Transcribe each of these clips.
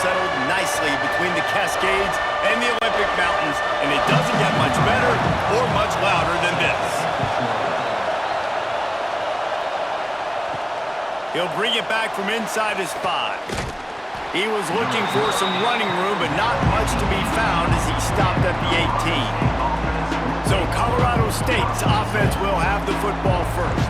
settled nicely between the Cascades and the Olympic Mountains, and it doesn't get much better or much louder than this. He'll bring it back from inside his 5. He was looking for some running room, but not much to be found as he stopped at the 18. So Colorado State's offense will have the football first.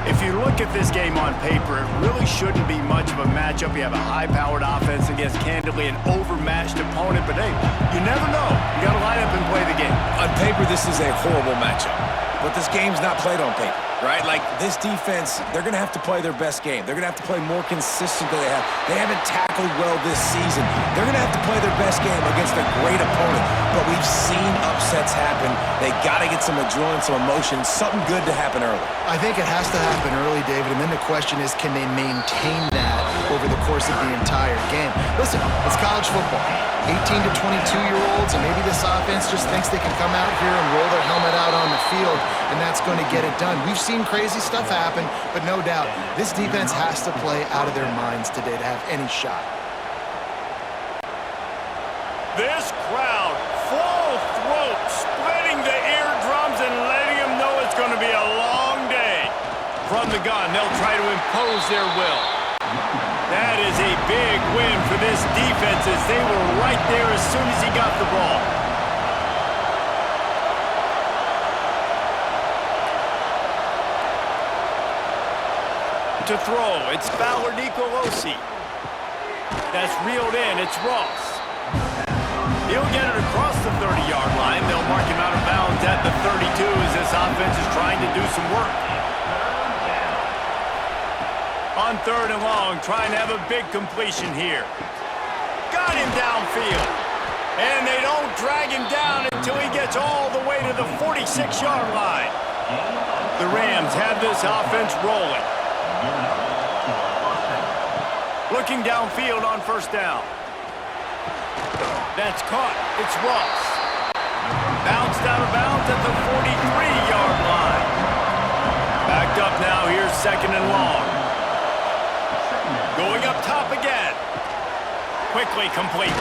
If you look at this game on paper, it really shouldn't be much of a matchup. You have a high-powered offense against, candidly, an overmatched opponent. But, hey, you never know. You got to line up and play the game. On paper, this is a horrible matchup. But this game's not played on paper, right? Like, this defense, they're going to have to play their best game. They're going to have to play more consistent than they have. They haven't tackled well this season. They're going to have to play their best game against a great opponent. But we've seen upsets happen. They got to get some adrenaline, some emotion, something good to happen early. I think it has to happen early, David, and then the question is, can they maintain that over the course of the entire game? Listen, it's college football. 18 to 22-year-olds, and maybe this offense just thinks they can come out here and roll their helmet out on the field, and that's going to get it done. We've seen crazy stuff happen, but no doubt, this defense has to play out of their minds today to have any shot. This crowd, full throat, splitting the eardrums and letting them know it's going to be a long day. From the gun, they'll try to impose their will. That is a big win for this defense as they were right there as soon as he got the ball. To throw, it's Fowler Nicolosi. That's reeled in, it's Ross. He'll get it across the 30-yard line. They'll mark him out of bounds at the 32 as this offense is trying to do some work. On 3rd and long, trying to have a big completion here. Got him downfield. And they don't drag him down until he gets all the way to the 46-yard line. The Rams have this offense rolling. Looking downfield on 1st down. That's caught. It's Ross. Bounced out of bounds at the 43-yard line. Backed up now. Here's 2nd and long. Going up top again. Quickly complete.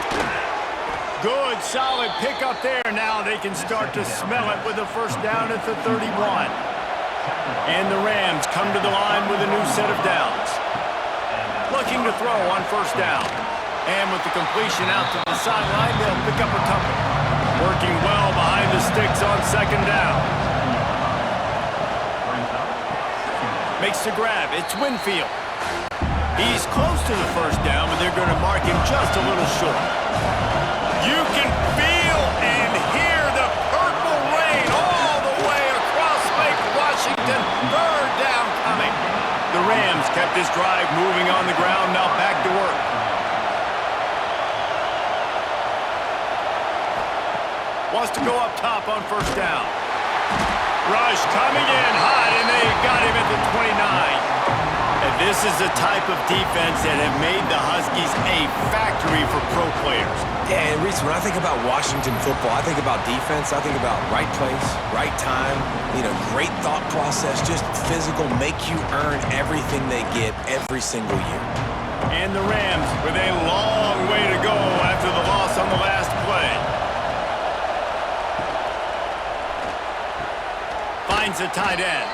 Good, solid pickup there. Now they can start to smell it with a 1st down at the 31. And the Rams come to the line with a new set of downs. Looking to throw on 1st down. And with the completion out to the sideline, they'll pick up a couple. Working well behind the sticks on 2nd down. Makes the grab. It's Winfield. He's close to the 1st down, but they're going to mark him just a little short. You can feel and hear the purple rain all the way across Lake Washington. 3rd down coming. The Rams kept this drive moving on the ground, now back to work. Wants to go up top on 1st down. Rush coming in hot, and they got him at the 29. And this is the type of defense that have made the Huskies a factory for pro players. Yeah, and Reese, when I think about Washington football, I think about defense. I think about right place, right time, great thought process, just physical, make you earn everything they get every single year. And the Rams with a long way to go after the loss on the last play. Finds a tight end.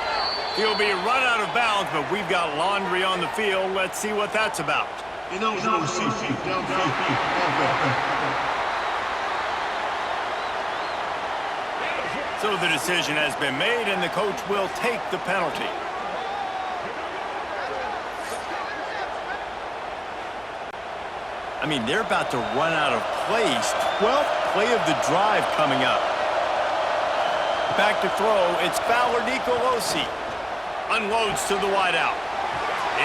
He'll be run out of bounds, but we've got laundry on the field. Let's see what that's about. So the decision has been made, and the coach will take the penalty. I mean, they're about to run out of plays. 12th play of the drive coming up. Back to throw, it's Fowler Nicolosi. Unloads to the wideout.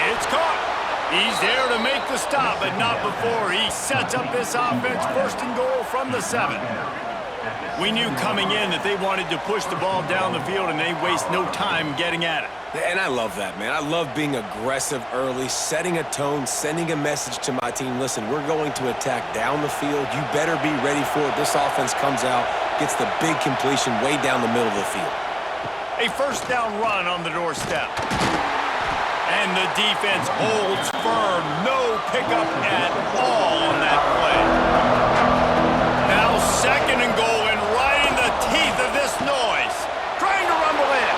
It's caught. He's there to make the stop, but not before he sets up this offense 1st and goal from the 7. We knew coming in that they wanted to push the ball down the field, and they waste no time getting at it. And I love that, man. I love being aggressive early, setting a tone, sending a message to my team. Listen, we're going to attack down the field. You better be ready for it. This offense comes out, gets the big completion way down the middle of the field. A 1st down run on the doorstep. And And the defense holds firm. No pickup at all on that play. Now 2nd and goal, and right in the teeth of this noise. Trying to rumble in.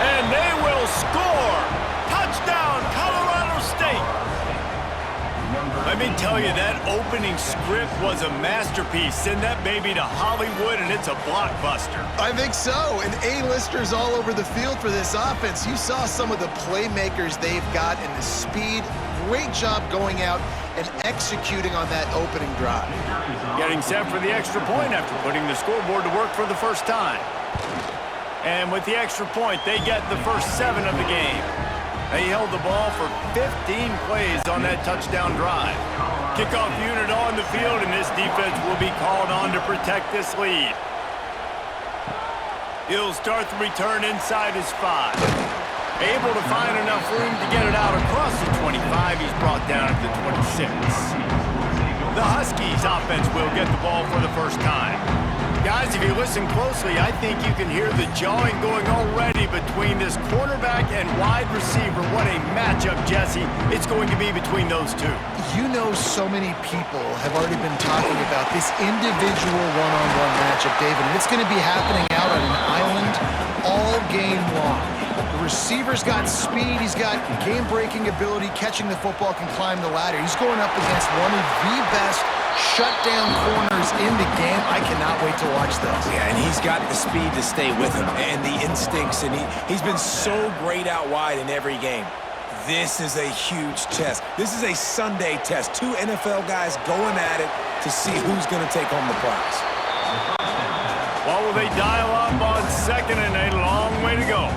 And they will score. Touchdown, Colorado State. Let me tell you, that opening script was a masterpiece. Send that baby to Hollywood, and it's a blockbuster. I think so, and A-listers all over the field for this offense. You saw some of the playmakers they've got and the speed. Great job going out and executing on that opening drive. Getting set for the extra point after putting the scoreboard to work for the first time. And with the extra point, they get the first 7 of the game. They held the ball for 15 plays on that touchdown drive. Kickoff unit on the field, and this defense will be called on to protect this lead. He'll start the return inside his 5. Able to find enough room to get it out across the 25. He's brought down at the 26. The Huskies offense will get the ball for the first time. Guys, if you listen closely, I think you can hear the jawing going already between this quarterback and wide receiver. What a matchup, Jesse, it's going to be between those two. You know, so many people have already been talking about this individual one-on-one matchup, David, and it's going to be happening out on an island all game long. The receiver's got speed, he's got game-breaking ability, catching the football, can climb the ladder. He's going up against one of the best shutdown corners in the game. I cannot wait to watch this. Yeah, and he's got the speed to stay with him and the instincts, and he's been so great out wide in every game. This is a huge test. This is a Sunday test. 2 NFL guys going at it to see who's going to take home the prize. What will they dial up on 2nd and a long way to go?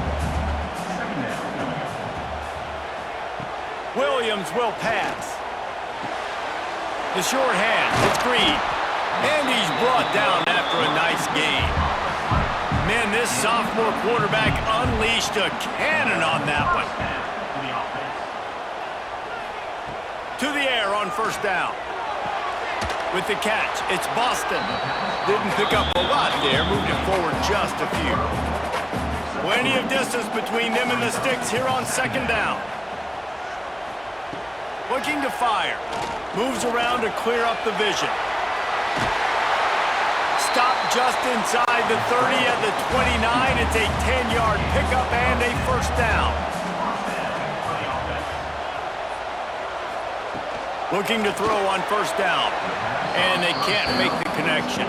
Williams will pass. The short hand, it's Green. And he's brought down after a nice gain. Man, this sophomore quarterback unleashed a cannon on that one. To the air on 1st down. With the catch, it's Boston. Didn't pick up a lot there, moved it forward just a few. Plenty of distance between them and the sticks here on 2nd down. Looking to fire. Moves around to clear up the vision. Stop just inside the 30 at the 29. It's a 10-yard pickup and a 1st down. Looking to throw on 1st down. And they can't make the connection.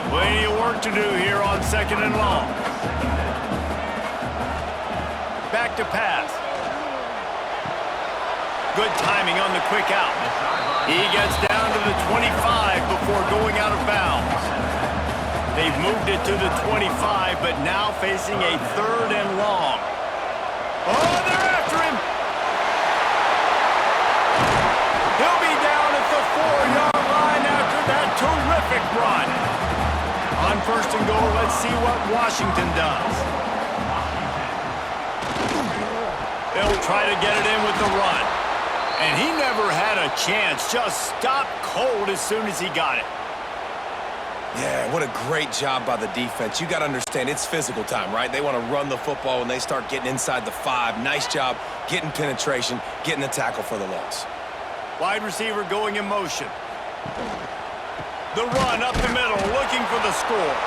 Plenty of work to do here on 2nd and long. Back to pass. Good timing on the quick out. He gets down to the 25 before going out of bounds. They've moved it to the 25, but now facing a 3rd and long. Oh, they're after him. He'll be down at the 4-yard line after that terrific run. On 1st and goal, let's see what Washington does. They'll try to get it in with the run. And he never had a chance, just stopped cold as soon as he got it. Yeah, what a great job by the defense. You got to understand, it's physical time, right? They want to run the football when they start getting inside the 5. Nice job getting penetration, getting the tackle for the loss. Wide receiver going in motion. The run up the middle, looking for the score.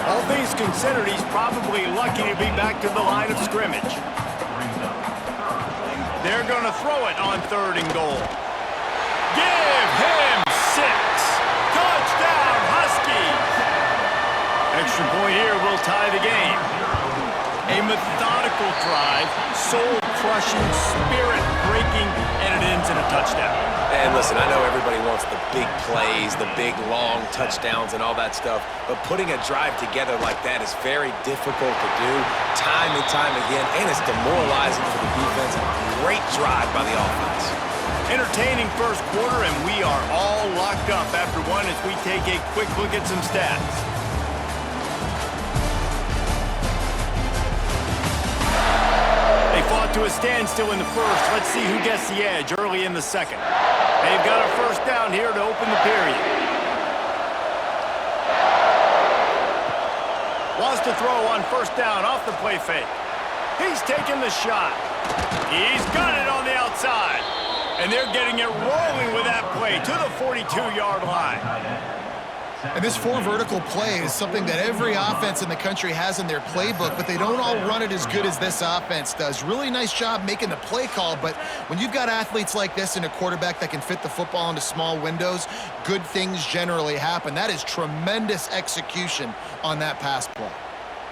All things considered, he's probably lucky to be back to the line of scrimmage. They're going to throw it on 3rd and goal. Give him 6. Touchdown, Huskies. Extra point here will tie the game. A methodical drive, soul-crushing, spirit-breaking, and it ends in a touchdown. And listen, I know everybody wants the big plays, the big, long touchdowns and all that stuff, but putting a drive together like that is very difficult to do time and time again, and it's demoralizing for the defense. Great drive by the offense. Entertaining first quarter, and we are all locked up after one as we take a quick look at some stats. They fought to a standstill in the first. Let's see who gets the edge early in the 2nd. They've got a 1st down here to open the period. Wants to throw on 1st down off the play fake. He's taking the shot. He's got it on the outside. And they're getting it rolling with that play to the 42-yard line. And this four vertical play is something that every offense in the country has in their playbook, but they don't all run it as good as this offense does. Really nice job making the play call, but when you've got athletes like this and a quarterback that can fit the football into small windows, good things generally happen. That is tremendous execution on that pass play.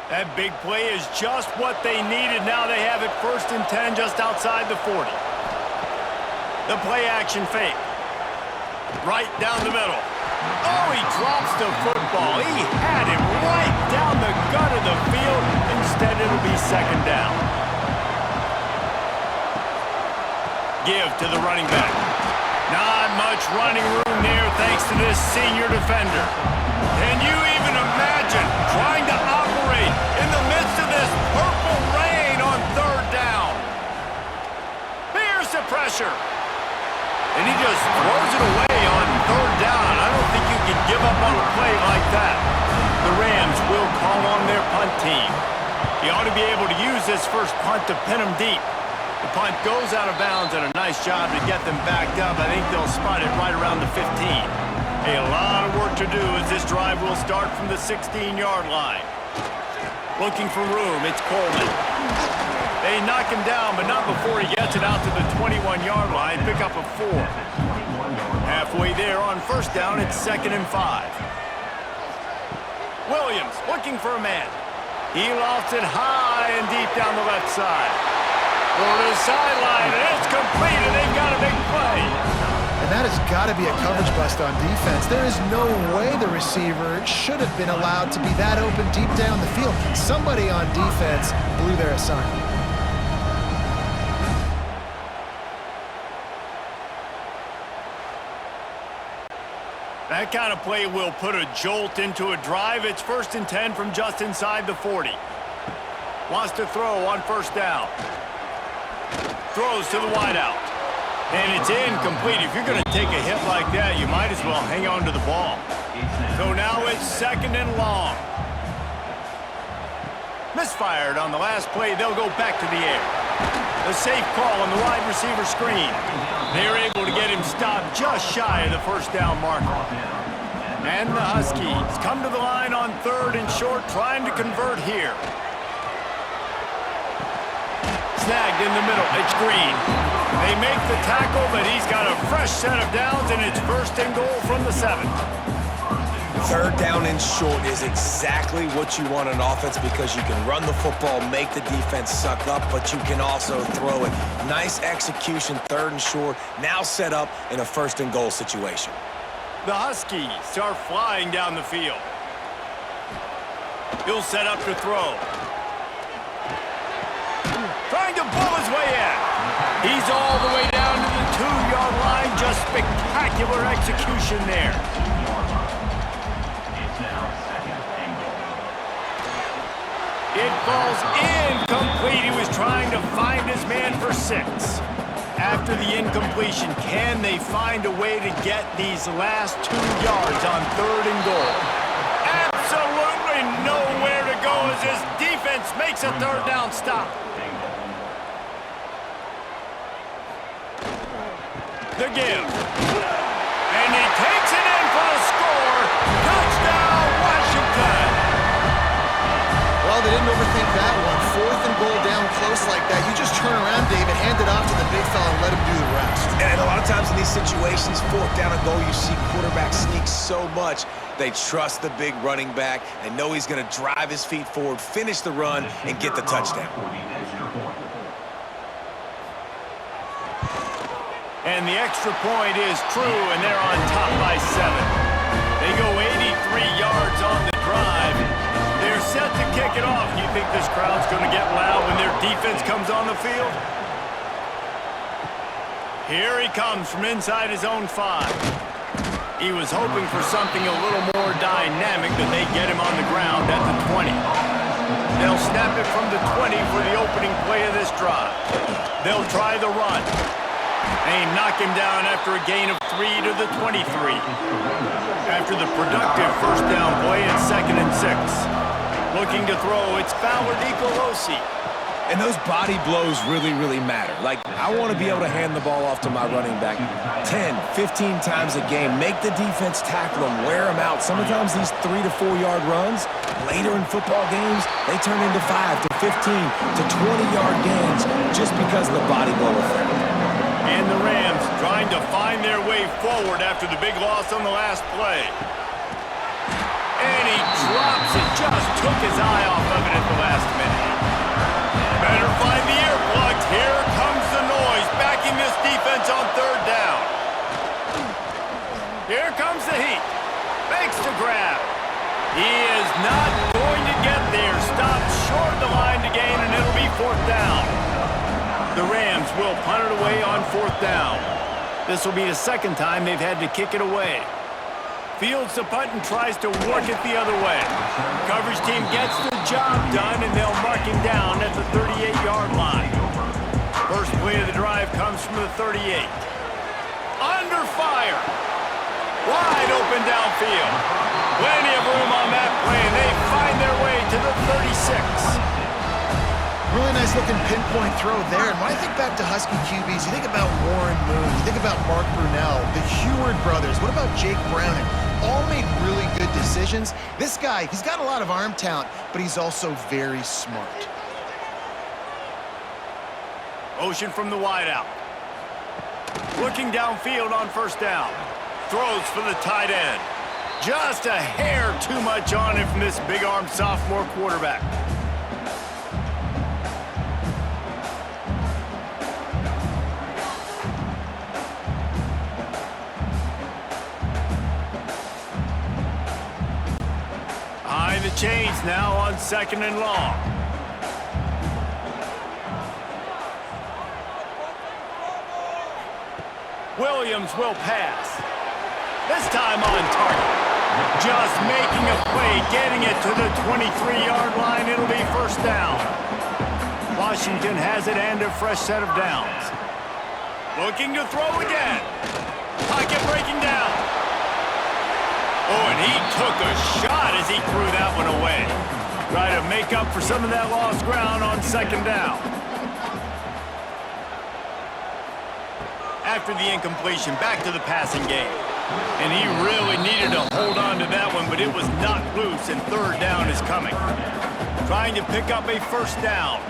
That big play is just what they needed. Now they have it 1st and 10 just outside the 40. The play action fake. Right down the middle. Oh, he drops the football. He had him right down the gut of the field. Instead, it'll be 2nd down. Give to the running back. Not much running room there thanks to this senior defender. Can you even imagine trying to operate in the midst of this purple rain on 3rd down? Here's the pressure. And he just throws it away on 3rd down. I don't think you can give up on a play like that. The Rams will call on their punt team. He ought to be able to use this first punt to pin him deep. The punt goes out of bounds, and a nice job to get them backed up. I think they'll spot it right around the 15. A lot of work to do as this drive will start from the 16-yard line. Looking for room, it's Coleman. They knock him down, but not before he gets it out to the 21-yard line. Pick up a 4. Halfway there on 1st down, it's 2nd and 5. Williams looking for a man. He lofts it high and deep down the left side. Over to the sideline, and it's complete, and they've got a big play. And that has got to be a coverage bust on defense. There is no way the receiver should have been allowed to be that open deep down the field. Somebody on defense blew their assignment. That kind of play will put a jolt into a drive. It's 1st and 10 from just inside the 40. Wants to throw on 1st down. Throws to the wideout. And it's incomplete. If you're going to take a hit like that, you might as well hang on to the ball. So now it's 2nd and long. Misfired on the last play. They'll go back to the air. A safe call on the wide receiver screen. They're able to get him stopped just shy of the 1st down marker. And the Huskies come to the line on 3rd and short, trying to convert here. Snagged in the middle. It's Green. They make the tackle, but he's got a fresh set of downs, and it's 1st and goal from the 7. 3rd down and short is exactly what you want on offense because you can run the football, make the defense suck up, but you can also throw it. Nice execution, 3rd and short, now set up in a 1st and goal situation. The Huskies are flying down the field. He'll set up to throw. Trying to pull his way in. He's all the way down to the 2-yard line. Just spectacular execution there. It falls incomplete. He was trying to find his man for 6. After the incompletion, can they find a way to get these last 2 yards on 3rd and goal? Absolutely nowhere to go as this defense makes a 3rd down stop. The give. And he takes it in for the score. Touchdown, Washington. Well, they didn't overthink that one. 4th and goal down close like that. You just turn around, David, hand it off to the big fella and let him do the rest. And a lot of times in these situations, 4th down and goal, you see quarterbacks sneak so much. They trust the big running back. They know he's going to drive his feet forward, finish the run, and get the touchdown. And the extra point is true, and they're on top by 7. They go 83 yards on the drive. They're set to kick it off. You think this crowd's going to get loud when their defense comes on the field? Here he comes from inside his own 5. He was hoping for something a little more dynamic, but they get him on the ground at the 20. They'll snap it from the 20 for the opening play of this drive. They'll try the run. They knock him down after a gain of 3 to the 23. After the productive 1st down play, it's 2nd and 6. Looking to throw, it's Fowler Nicolosi. And those body blows really, really matter. Like, I want to be able to hand the ball off to my running back 10, 15 times a game. Make the defense tackle them, wear them out. Sometimes these 3 to 4 yard runs, later in football games, they turn into 5 to 15 to 20-yard gains just because of the body blow effect. And the Rams trying to find their way forward after the big loss on the last play. And he drops it, just took his eye off of it at the last minute. Better find the earplugs. Here comes the noise, backing this defense on third down. Here comes the heat. Makes the grab. He is not going to get there. Stopped short of the line to gain, and it'll be fourth down. The Rams will punt it away on fourth down. This will be the second time they've had to kick it away. Fields the punt and tries to work it the other way. Coverage team gets the job done, and they'll mark him down at the 38-yard line. First play of the drive comes from the 38. Under fire. Wide open downfield. Plenty of room on that play, and they find their way to the 36. Really nice looking pinpoint throw there. And when I think back to Husky QBs, you think about Warren Moon, you think about Mark Brunell, the Heward brothers. What about Jake Browning? All made really good decisions. This guy, he's got a lot of arm talent, but he's also very smart. Motion from the wideout. Looking downfield on first down. Throws for the tight end. Just a hair too much on it from this big-armed sophomore quarterback. Behind the chains now on second and long. Williams will pass. This time on target. Just making a play, getting it to the 23-yard line. It'll be first down. Washington has it and a fresh set of downs. Looking to throw again. Pocket breaking down. Oh, and he took a shot as he threw that one away. Try to make up for some of that lost ground on second down. After the incompletion, back to the passing game. And he really needed to hold on to that one, but it was not loose, and third down is coming. Trying to pick up a first down.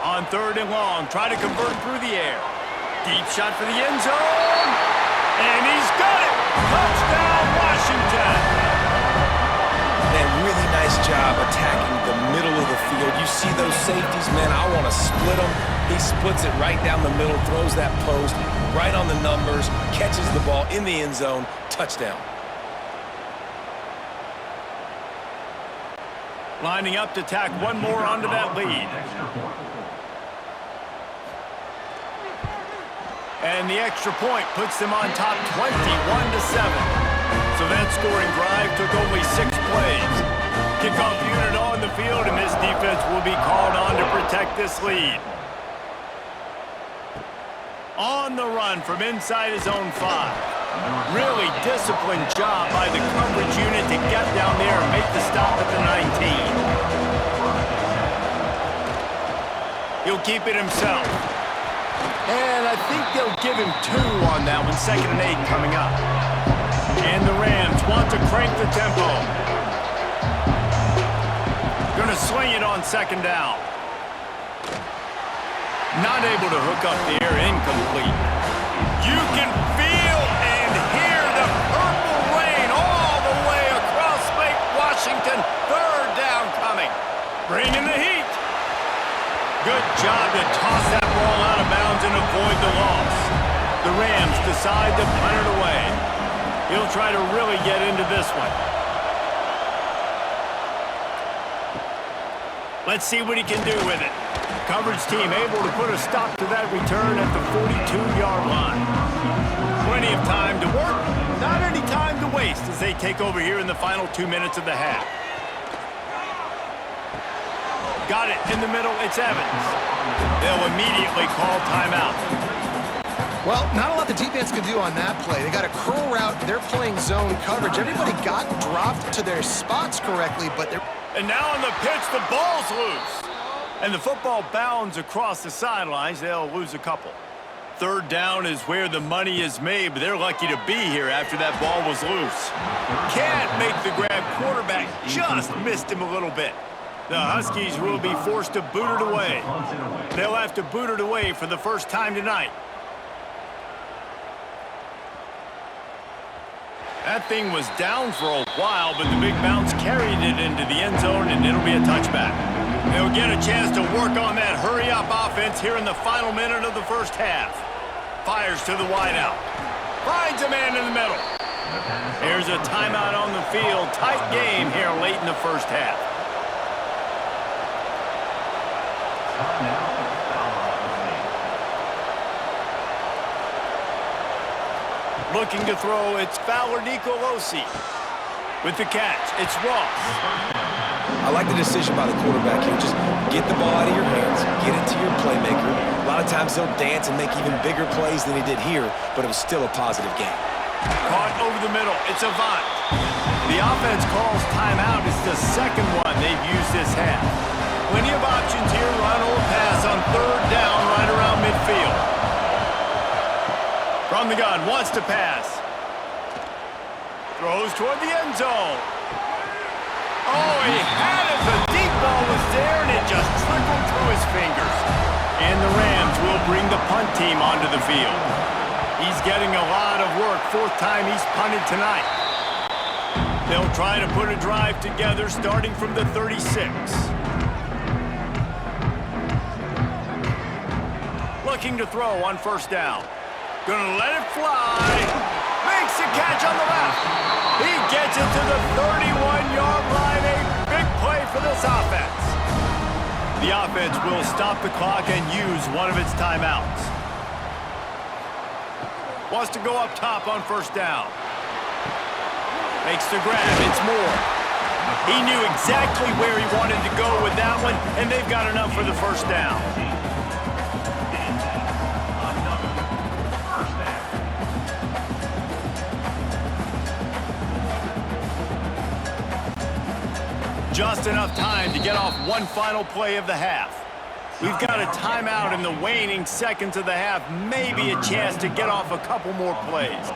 On third and long, try to convert through the air. Deep shot for the end zone. And he's got it! Touchdown, Washington! And really nice job attacking the middle of the field. You see those safeties, man, I want to split them. He splits it right down the middle, throws that post, right on the numbers, catches the ball in the end zone, touchdown. Lining up to tack one more onto that lead. And the extra point puts them on top 21-7. So that scoring drive took only 6 plays. Kickoff unit on the field, and this defense will be called on to protect this lead. On the run from inside his own 5. Really disciplined job by the coverage unit to get down there and make the stop at the 19. He'll keep it himself. And I think they'll give him 2 on that one. 2nd and 8 coming up. And the Rams want to crank the tempo. Gonna swing it on second down. Not able to hook up the air, incomplete. You can feel and hear the purple rain all the way across Lake Washington. Third down coming. Bringing the heat. Good job to toss that ball out of bounds and avoid the loss. The Rams decide to punt it away. He'll try to really get into this one. Let's see what he can do with it. Coverage team able to put a stop to that return at the 42-yard line. Plenty of time to work, not any time to waste as they take over here in the final 2 minutes of the half. Got it in the middle, it's Evans. They'll immediately call timeout. Well, not a lot the defense can do on that play. They got a curl route, they're playing zone coverage. Everybody got dropped to their spots correctly, but they're... And now on the pitch, the ball's loose. And the football bounds across the sidelines. They'll lose a couple. Third down is where the money is made, but they're lucky to be here after that ball was loose. Can't make the grab. Quarterback just missed him a little bit. The Huskies will be forced to boot it away. They'll have to boot it away for the first time tonight. That thing was down for a while, but the big bounce carried it into the end zone, and it'll be a touchback. They'll get a chance to work on that hurry-up offense here in the final minute of the first half. Fires to the wideout. Finds a man in the middle. Here's a timeout on the field. Tight game here late in the first half. Looking to throw, it's Fowler Nicolosi. With the catch, it's Ross. I like the decision by the quarterback here. Just get the ball out of your hands, get it to your playmaker. A lot of times he'll dance and make even bigger plays than he did here, but it was still a positive game. Caught over the middle, it's Avant. The offense calls timeout. It's the second one they've used this half. Plenty of options here, run or pass on third down right around midfield. From the gun, wants to pass. Throws toward the end zone. Oh, he had it. The deep ball was there, and it just trickled through his fingers. And the Rams will bring the punt team onto the field. He's getting a lot of work. Fourth time he's punted tonight. They'll try to put a drive together starting from the 36. Looking to throw on first down. Gonna let it fly. Makes the catch on the left. He gets it to the 31-yard line. A big play for this offense. The offense will stop the clock and use one of its timeouts. Wants to go up top on first down. Makes the grab. It's Moore. He knew exactly where he wanted to go with that one, and they've got enough for the first down. Just enough time to get off one final play of the half. We've got a timeout in the waning seconds of the half. Maybe a chance to get off a couple more plays.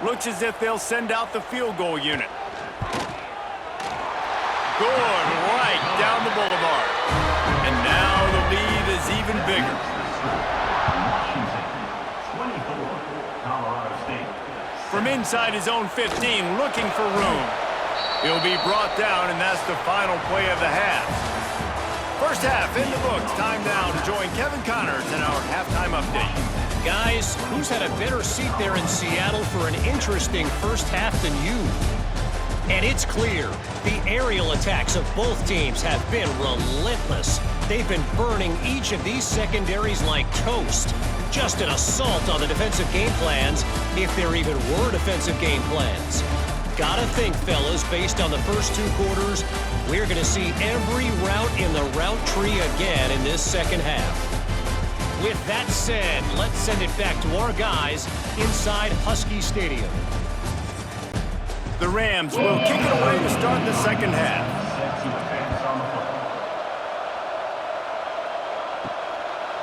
Looks as if they'll send out the field goal unit. Good, right down the boulevard. And now the lead is even bigger. From inside his own 15, looking for room. He'll be brought down, and that's the final play of the half. First half in the books. Time now to join Kevin Connors in our halftime update. Guys, who's had a better seat there in Seattle for an interesting first half than you? And it's clear, the aerial attacks of both teams have been relentless. They've been burning each of these secondaries like toast. Just an assault on the defensive game plans, if there even were defensive game plans. Gotta think, fellas, based on the first two quarters, we're going to see every route in the route tree again in this second half. With that said, let's send it back to our guys inside Husky Stadium. The Rams will kick it away to start the second half.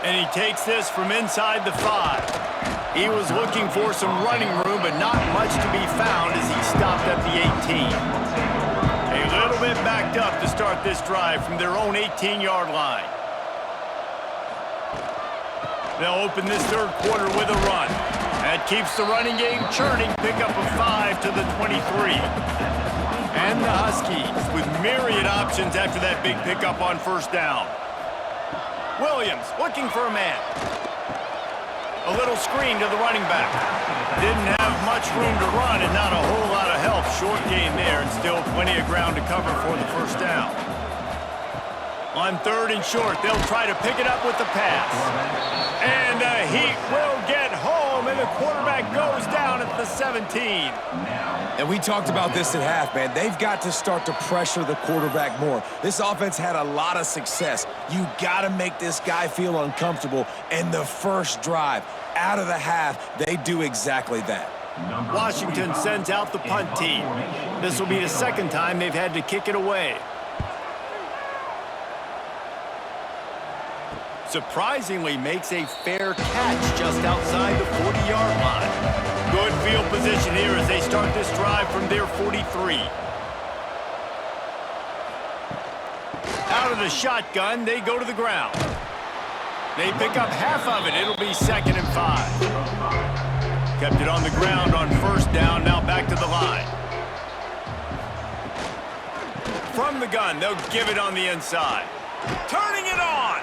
And he takes this from inside the 5. He was looking for some running room, but not much to be found as he stopped at the 18. A little bit backed up to start this drive from their own 18-yard line. They'll open this third quarter with a run. That keeps the running game churning. Pick up a 5 to the 23. And the Huskies with myriad options after that big pickup on first down. Williams looking for a man. A little screen to the running back. Didn't have much room to run and not a whole lot of help. Short gain there and still plenty of ground to cover for the first down. On third and short, they'll try to pick it up with the pass. And the Heat will get home, and the quarterback goes down at the 17. And we talked about this at half, man. They've got to start to pressure the quarterback more. This offense had a lot of success. You got to make this guy feel uncomfortable. And the first drive out of the half, they do exactly that. Washington sends out the punt team. This will be the second time they've had to kick it away. Surprisingly makes a fair catch just outside the 40-yard line. Good field position here as they start this drive from their 43. Out of the shotgun, they go to the ground. They pick up half of it. It'll be 2nd and 5. Kept it on the ground on 1st down, now back to the line. From the gun, they'll give it on the inside. Turning it on!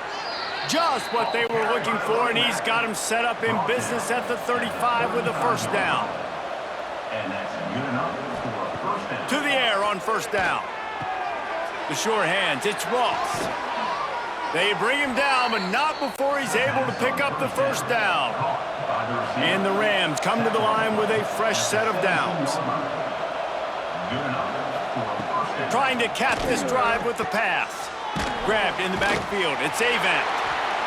Just what they were looking for, and he's got him set up in business at the 35 with a 1st down. And that's good enough for a 1st down. To the air on 1st down. The sure hands, it's Ross. They bring him down, but not before he's able to pick up the 1st down. And the Rams come to the line with a fresh set of downs. Trying to cap this drive with the pass. Grabbed in the backfield. It's Avant.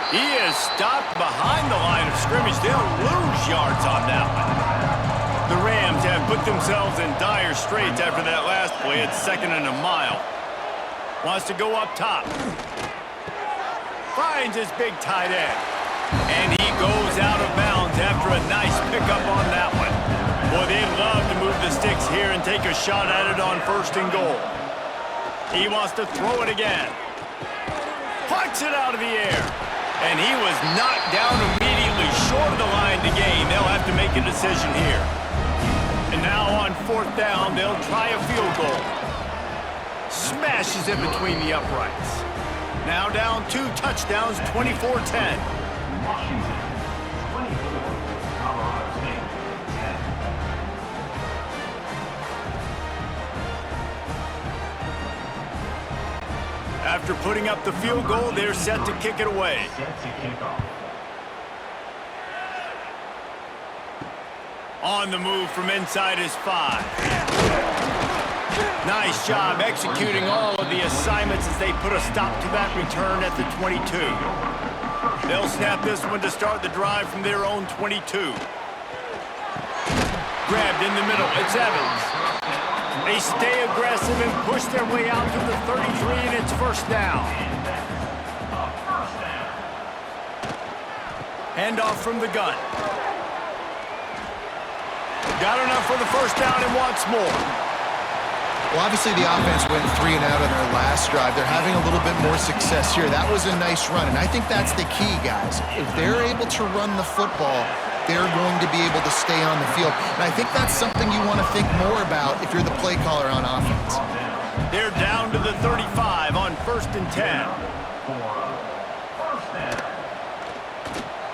He is stopped behind the line of scrimmage. They'll lose yards on that one. The Rams have put themselves in dire straits after that last play. It's 2nd and a mile. Wants to go up top. Finds his big tight end. And he goes out of bounds after a nice pickup on that one. Boy, they'd love to move the sticks here and take a shot at it on 1st and goal. He wants to throw it again. Pucks it out of the air. And he was knocked down immediately short of the line to gain. They'll have to make a decision here. And now on 4th down, they'll try a field goal. Smashes it between the uprights. Now down 2 touchdowns, 24-10. Washington, 24, Colorado State, 10. After putting up the field goal, they're set to kick it away. Set to kick off. On the move from inside his 5. Nice job executing all of the assignments as they put a stop to that return at the 22. They'll snap this one to start the drive from their own 22. Grabbed in the middle, it's Evans. They stay aggressive and push their way out to the 33, and it's 1st down. Handoff from the gun. Got enough for the 1st down and wants more. Well, obviously the offense went 3 and out on their last drive. They're having a little bit more success here. That was a nice run, and I think that's the key, guys. If they're able to run the football, they're going to be able to stay on the field. And I think that's something you want to think more about if you're the play caller on offense. They're down to the 35 on 1st and 10.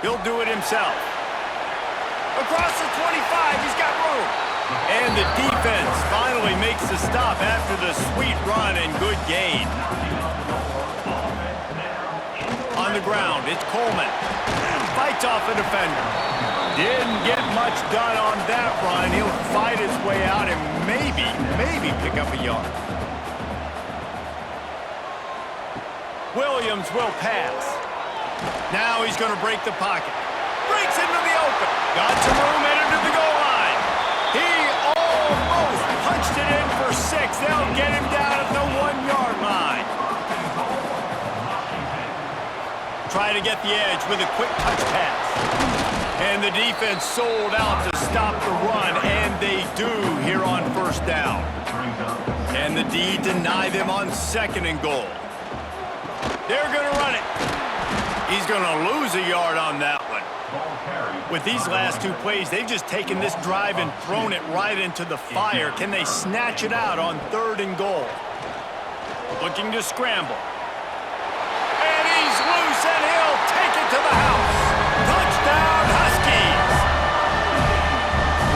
He'll do it himself. Across the 25, he's got room. And the defense finally makes the stop after the sweet run and good gain. On the ground, it's Coleman. Fights off a defender. Didn't get much done on that run. He'll fight his way out and maybe pick up a yard. Williams will pass. Now he's going to break the pocket. Breaks into the open. Got some room, entered to the goal line. He almost punched it in for 6. They'll get him down at the 1-yard line. Try to get the edge with a quick touch pass. And the defense sold out to stop the run, and they do here on 1st down. And the D deny them on 2nd and goal. They're going to run it. He's going to lose a yard on that one. With these last 2 plays, they've just taken this drive and thrown it right into the fire. Can they snatch it out on 3rd and goal? Looking to scramble. And he's loose, and he'll take it to the house. Touchdown, Huskies!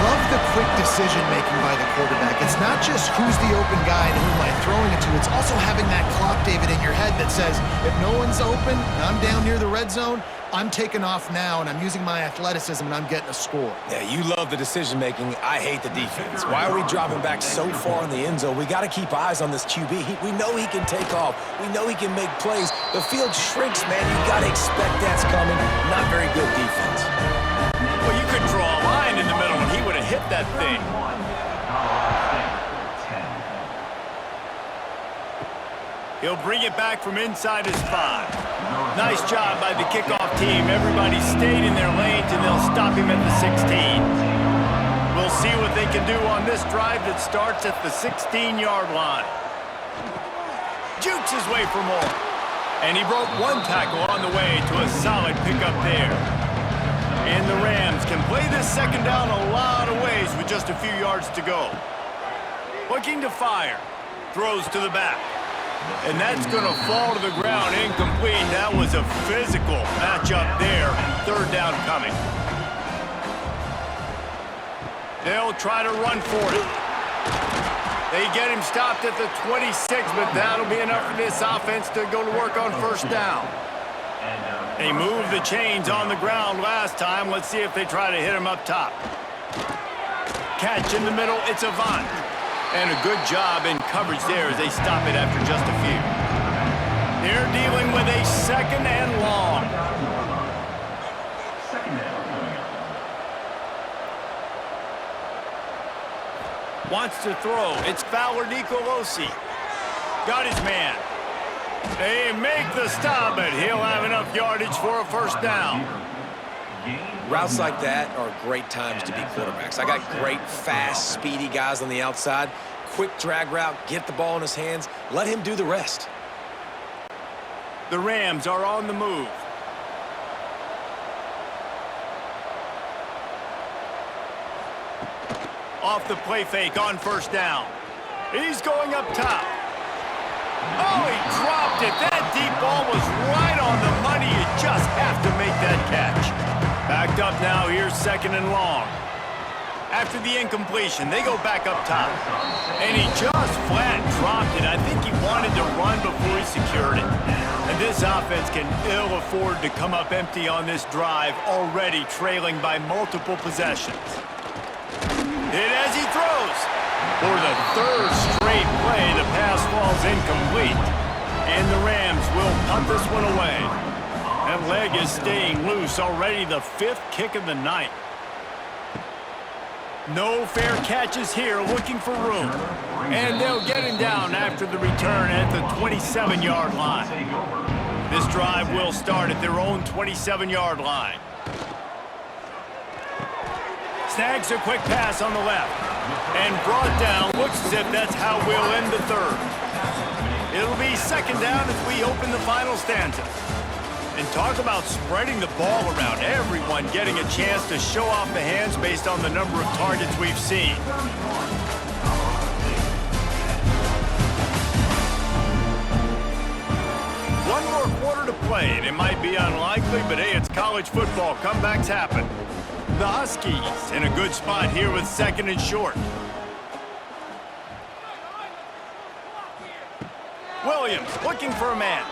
Love the quick decision-making by the quarterback. It's not just who's the open guy and who am I throwing it to. It's also having that clock, David, in your head that says, if no one's open and I'm down near the red zone, I'm taking off now, and I'm using my athleticism, and I'm getting a score. Yeah, you love the decision-making. I hate the defense. Why are we dropping back so far in the end zone? We got to keep eyes on this QB. We know he can take off. We know he can make plays. The field shrinks, man. You got to expect that's coming. Not very good defense. Well, you could draw a line in the middle, and he would have hit that thing. He'll bring it back from inside his 5. Nice job by the kickoff team. Everybody stayed in their lanes, and they'll stop him at the 16. We'll see what they can do on this drive that starts at the 16-yard line. Jukes his way for more. And he broke one tackle on the way to a solid pickup there. And the Rams can play this second down a lot of ways with just a few yards to go. Looking to fire. Throws to the back. And that's going to fall to the ground incomplete. That was a physical matchup there. Third down coming. They'll try to run for it. They get him stopped at the 26, but that'll be enough for this offense to go to work on first down. They moved the chains on the ground last time. Let's see if they try to hit him up top. Catch in the middle. It's Avant. And a good job in coverage there as they stop it after just a few. They're dealing with a second and long. Wants to throw. It's Fowler Nicolosi. Got his man. They make the stop, but he'll have enough yardage for a first down. Routes like that are great times to be quarterbacks. I got great, fast, speedy guys on the outside. Quick drag route, get the ball in his hands, let him do the rest. The Rams are on the move. Off the play fake on first down. He's going up top. Oh, he dropped it. That deep ball was right on the money. You just have to make that catch. Backed up now, here's second and long. After the incompletion, they go back up top. And he just flat dropped it. I think he wanted to run before he secured it. And this offense can ill afford to come up empty on this drive, already trailing by multiple possessions. Hit as he throws. For the third straight play, the pass falls incomplete. And the Rams will punt this one away. That leg is staying loose, already the fifth kick of the night. No fair catches here, looking for room. And they'll get him down after the return at the 27-yard line. This drive will start at their own 27-yard line. Snags a quick pass on the left. And brought down, looks as if that's how we'll end the third. It'll be second down as we open the final stanza. And talk about spreading the ball around. Everyone getting a chance to show off the hands based on the number of targets we've seen. One more quarter to play, and it might be unlikely, but hey, it's college football. Comebacks happen. The Huskies in a good spot here with second and short. Williams looking for a man.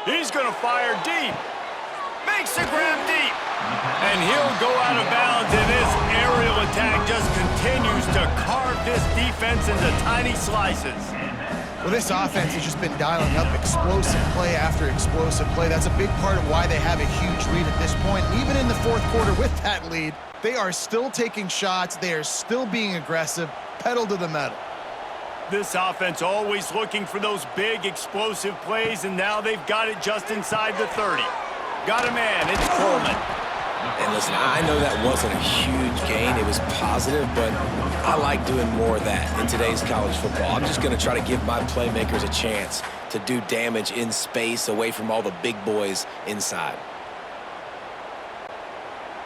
He's going to fire deep. Makes the grab deep. And he'll go out of bounds, and this aerial attack just continues to carve this defense into tiny slices. Well, this offense has just been dialing up explosive play after explosive play. That's a big part of why they have a huge lead at this point. Even in the fourth quarter with that lead, they are still taking shots. They are still being aggressive, pedal to the metal. This offense always looking for those big, explosive plays, and now they've got it just inside the 30. Got a man. It's Coleman. And listen, I know that wasn't a huge gain. It was positive, but I like doing more of that in today's college football. I'm just going to try to give my playmakers a chance to do damage in space away from all the big boys inside.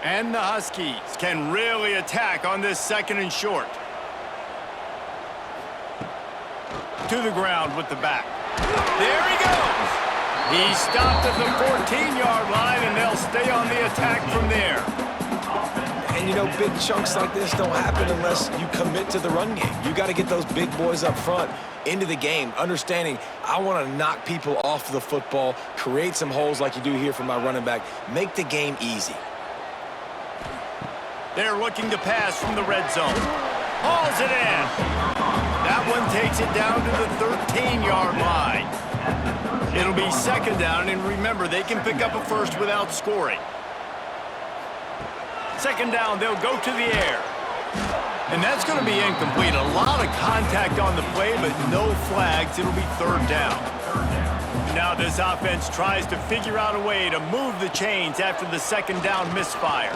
And the Huskies can really attack on this second and short. To the ground with the back. There he goes. He stopped at the 14-yard line, and they'll stay on the attack from there. And, you know, big chunks like this don't happen unless you commit to the run game. You got to get those big boys up front into the game, understanding I want to knock people off the football, create some holes like you do here for my running back, make the game easy. They're looking to pass from the red zone. Hauls it in. That one takes it down to the 13-yard line. It'll be second down, and remember, they can pick up a first without scoring. Second down, they'll go to the air. And that's going to be incomplete. A lot of contact on the play, but no flags. It'll be third down. Now this offense tries to figure out a way to move the chains after the second down misfire.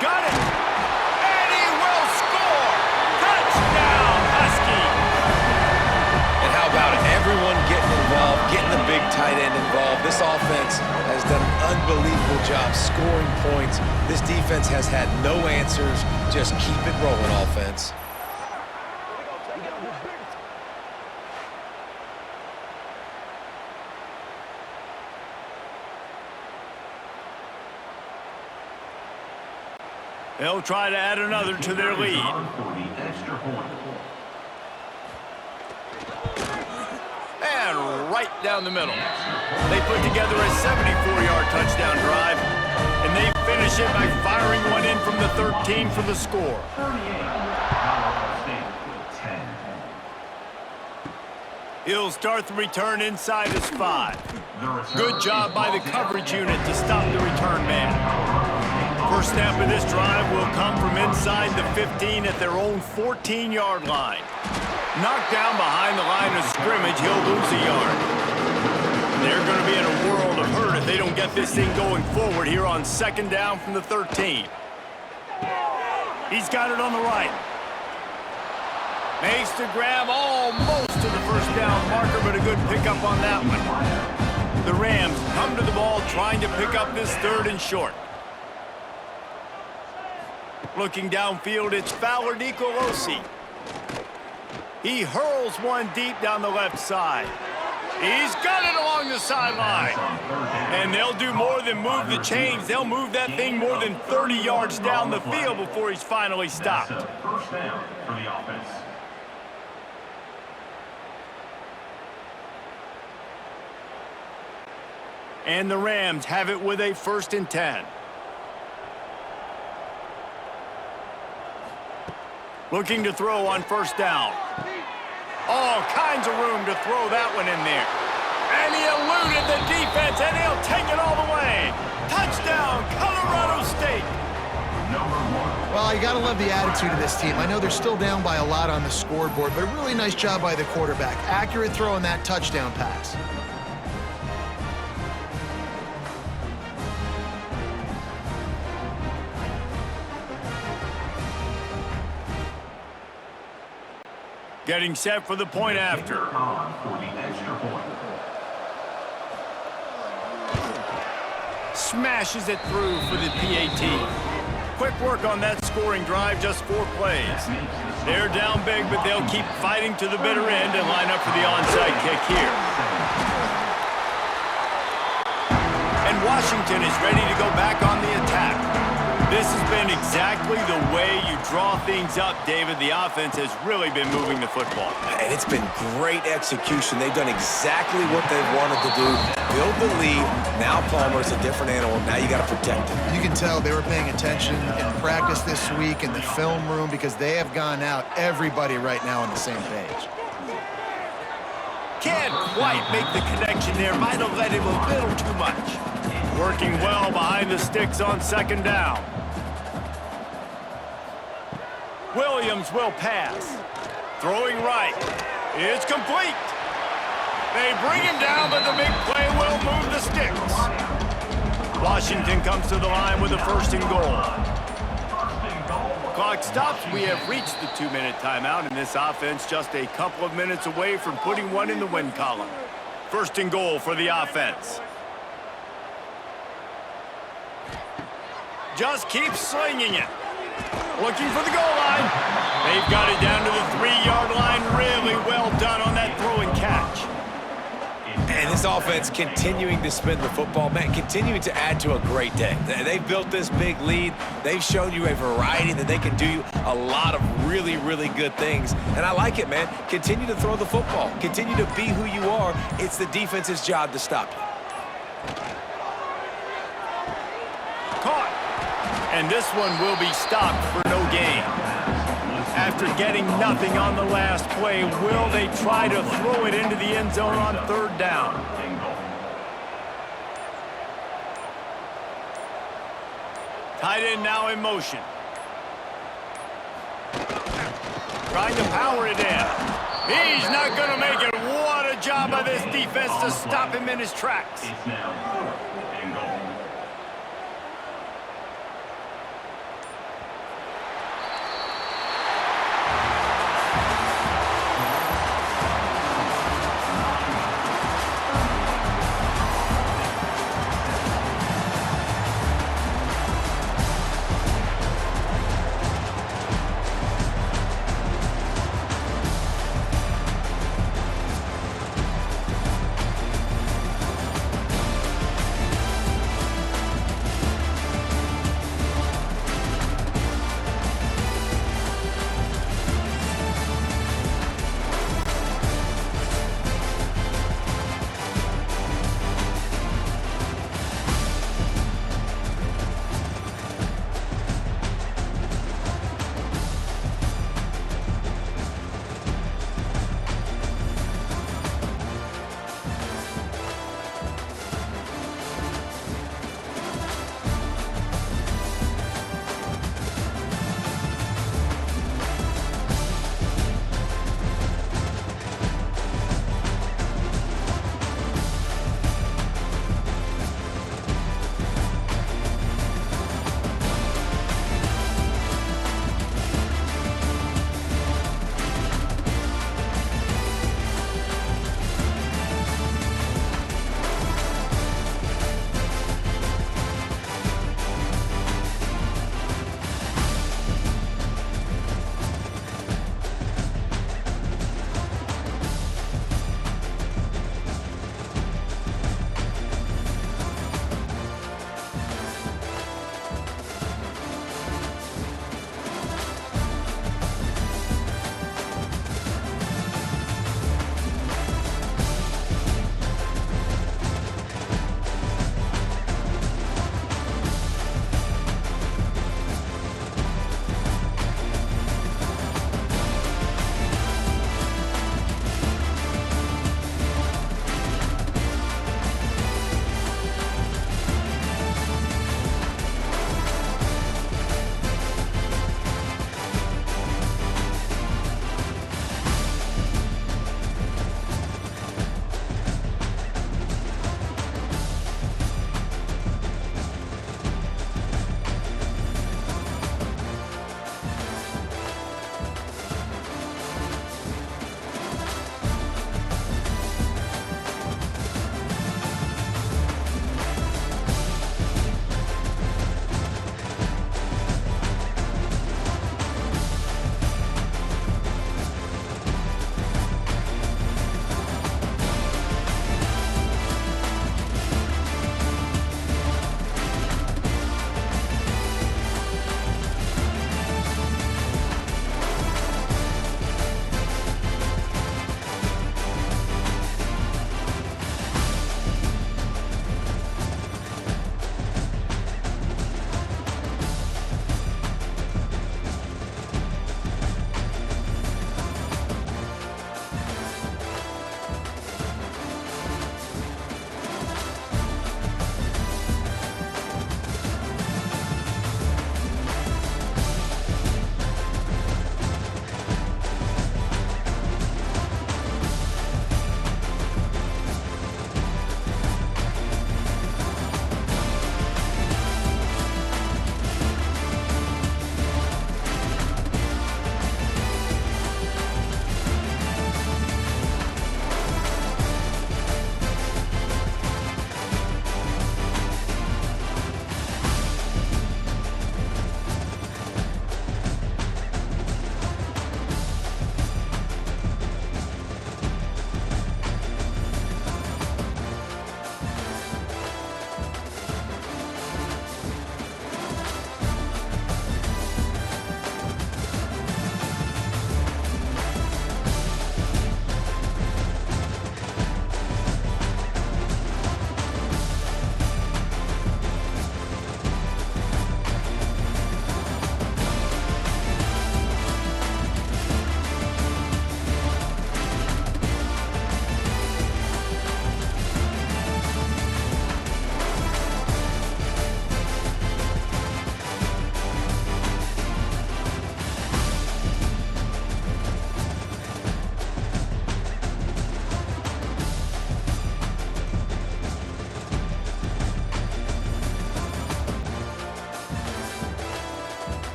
Got it! And he will score! Touchdown, Huskies! And how about it? Everyone getting involved, getting the big tight end involved. This offense has done an unbelievable job scoring points. This defense has had no answers. Just keep it rolling, offense. They'll try to add another to their lead. And right down the middle. They put together a 74-yard touchdown drive, and they finish it by firing one in from the 13 for the score. He'll start the return inside his 5. Good job by the coverage unit to stop the return man. First snap of this drive will come from inside the 15 at their own 14-yard line. Knocked down behind the line of scrimmage, he'll lose a yard. They're going to be in a world of hurt if they don't get this thing going forward here on second down from the 13. He's got it on the right. Makes the grab almost to the first down marker, but a good pickup on that one. The Rams come to the ball trying to pick up this third and short. Looking downfield, it's Fowler Nicolosi. He hurls one deep down the left side. He's got it along the sideline. And they'll do more than move the chains. They'll move that thing more than 30 yards down the field before he's finally stopped. First down for the offense. And the Rams have it with a 1st and 10. Looking to throw on first down. All kinds of room to throw that one in there. And he eluded the defense, and he'll take it all the way. Touchdown, Colorado State. Well, you got to love the attitude of this team. I know they're still down by a lot on the scoreboard, but a really nice job by the quarterback. Accurate throw in that touchdown pass. Getting set for the point after. Smashes it through for the PAT. Quick work on that scoring drive, just 4 plays. They're down big, but they'll keep fighting to the bitter end and line up for the onside kick here. And Washington is ready to go back on the attack. This has been exactly the way you draw things up, David. The offense has really been moving the football. And it's been great execution. They've done exactly what they've wanted to do. Build the lead. Now Palmer's a different animal. Now you got to protect him. You can tell they were paying attention in practice this week in the film room because they have gone out, everybody right now on the same page. Can't quite make the connection there. Might have let him a little too much. Working well behind the sticks on second down. Williams will pass. Throwing right. It's complete. They bring him down, but the big play will move the sticks. Washington comes to the line with a 1st and goal. Clock stops. We have reached the 2-minute timeout, and this offense just a couple of minutes away from putting one in the win column. 1st and goal for the offense. Just keep slinging it. Looking for the goal line. They've got it down to the 3-yard line. Really well done on that throw and catch. And this offense continuing to spin the football, man, continuing to add to a great day. They've built this big lead. They've shown you a variety that they can do a lot of really, really good things. And I like it, man. Continue to throw the football. Continue to be who you are. It's the defense's job to stop you. Caught. And this one will be stopped for no gain. After getting nothing on the last play, will they try to throw it into the end zone on 3rd down? Tight end now in motion. Trying to power it in. He's not going to make it. What a job job by this defense to stop him in his tracks. It's now